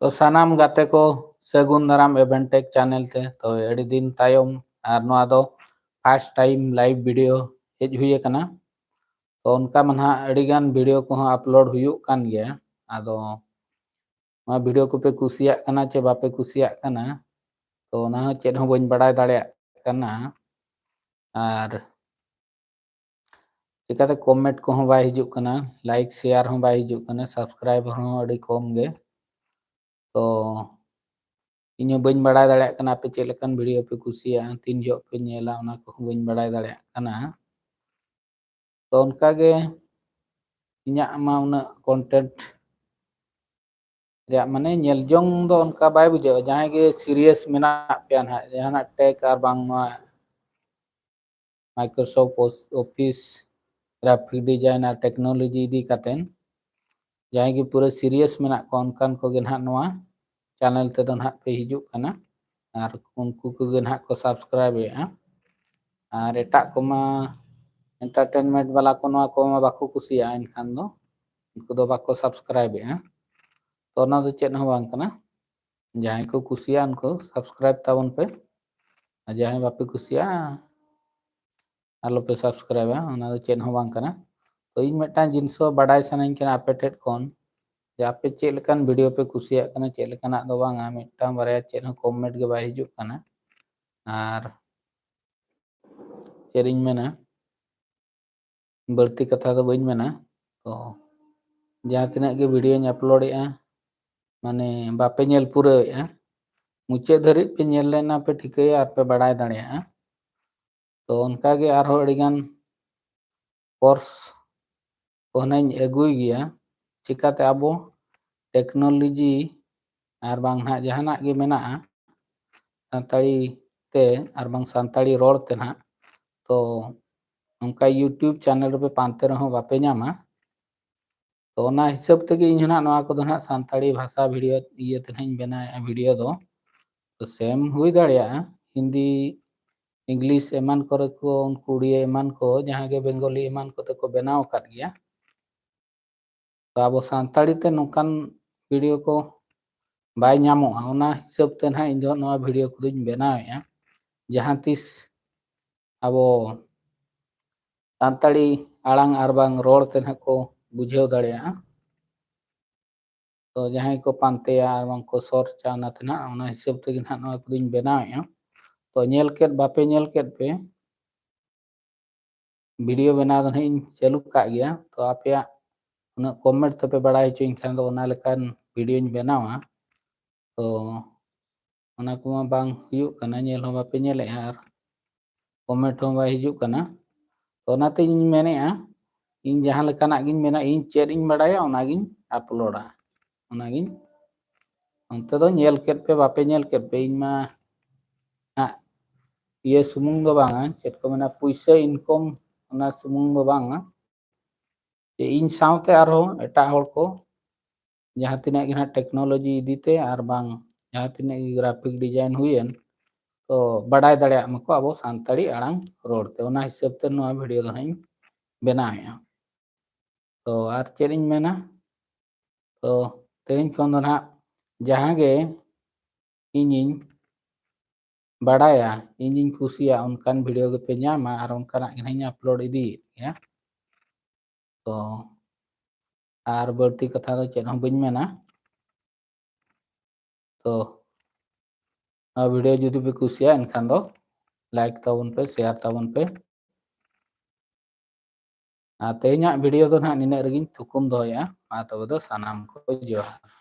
तो सानाम गाते को सगुन दाराम एवेंटेक चैनल ते तो एडी दिन तायम आर नोआ दो first time live video hedge हुई कना तो उनका मन अड़ी गान वीडियो को अपलोड हुई कान गया आदो नोआ वीडियो को पे कुसिया कना चे बापे कुसिया कना तो ना चेद हो बइन बड़ाय दाड़े कना आर चिकाते कमेंट को हो बाय हिजुक कना लाइक शेयर हो बाय हिजुक कना सब्सक्राइब हो अड़ी कम गे तो इन बन बड़ा दाड़ा पे चेलकान वीडियो पे कुसिया तीन जो पे नेला उना को बन बड़ा दाड़ा तो उनका गे इन्या मा उना कंटेंट रे माने नेल जोंग दो उनका बाय बुझे जहां गे सीरियस मेना पे ना जहां टेक आर बांग माइक्रोसॉफ्ट ऑफिस ग्राफिक डिजाइन और टेक्नोलॉजी दी कातेन जहां गे पूरा सीरियस मेना को उनकान को गे ना नोआ चैनल ते दो ना पे हिजुक कना और उनको को ना को सब्सक्राइब और एटा को मा एंटरटेनमेंट वाला को नोआ को मा बाको कुसिया इनखान दो उनको दो बाको सब्सक्राइब तो ना दो चेन हो बांग कना जहां को कुसिया उनको सब्सक्राइब ताबन पे जहां बापे कुसिया आलो पे सब्सक्राइब ओना दो चेन हो बांग कना तो इन मेटा जिनसो बाडाय सनाइन कना आपे टेट कोन जे आपे चेलकान वीडियो पे कुसिया कना चेलकाना दो बांगा मेटा बारे चेन हो कमेंट के बाय हिजुक कना और चेरिंग मेना बढ़ती कथा तो बइन मेना तो जहाँ तीना के वीडियो अपलोड माने बापे नेल पूरा मुचे धरी पे नेल लेना पे ठिकया और पे बड़ाय दाड़िया तो उनका गे आरो अड़ीगान कोर्स कोहनाइन एगुई गया चिकाते आबो टेक्नोलॉजी और बांग ना जहाना गे मेना सानताड़ी ते और बांग सानताड़ी रोड ते ना तो उनका यूट्यूब चैनल पे पांते रहो बापे नामा तो ना हिसाब तक इन नोआ को ना सानताड़ी भाषा वीडियो ये तेन बना वीडियो दो तो सेम हुई दाड़िया हिंदी इंग्लिश एमान करे को उनको उड़िया एमान को जहाँ के बेंगली एमान को ते को बनाव कर गया तो अब सानताड़ी ते नोकान वीडियो को बाय नामोगा ओना हिसाब ते ना इन नोआ वीडियो को दिन बनावेया जहाँ तीस अब सानताड़ी आड़ांग आर बांग रोड ते ना को बुझेव दाड़िया तो जहाँ को पानते आर बांग को सर्चा ना ते ना ओना हिसाब ते ना नोआ को दिन बनावेया तो नेल केट बापे नेल केट पे वीडियो बना दो इन चालू का गया तो आपे उना कमेंट तो पे बड़ा हिचुइन खान दो ओना लेकान वीडियो बनावा तो ओना को मा बांग हुयुक कना नेल हो बापे नेल यार कमेंट हो बा हिजुक कना तो ओनाते इन मेने इन जहां लेकाना गिन मेना इन चेड इन बड़ाया ओना गिन अपलोडा ओना गिन अंते दो नेल केट पे बापे नेल केट पे इन मा ये सुमुंग दो बांगा चेट को मेना पैसा इनकम ओना सुमुंग दो बांगा जे इन साउते आरो एटा होड़ को जहां तिना गे टेक्नोलॉजी इदीते आर बांग जहां तिना ग्राफिक डिजाइन हुईन तो बड़ाय दाड़िया मको अब सानताड़ी आड़ांग रोडते ओना हिसाब ते नोआ वीडियो दो हई बनाया तो आर चेरिंग मेना तो तेन खन दो ना जहां गे इनिंग बड़ाया इनिंग खुशिया उनकान वीडियो के पे नामा आर उनकाना गे अपलोड इदी या तो आर बढ़ती कथा तो चेद बन मेना तो वीडियो जुदी पे कुसिया एनखान दो लाइक ताबन पे शेयर ताबन पे तेहना वीडियो दो ना निना रगिन थुकुम दोया तब दो सानाम को जोहार।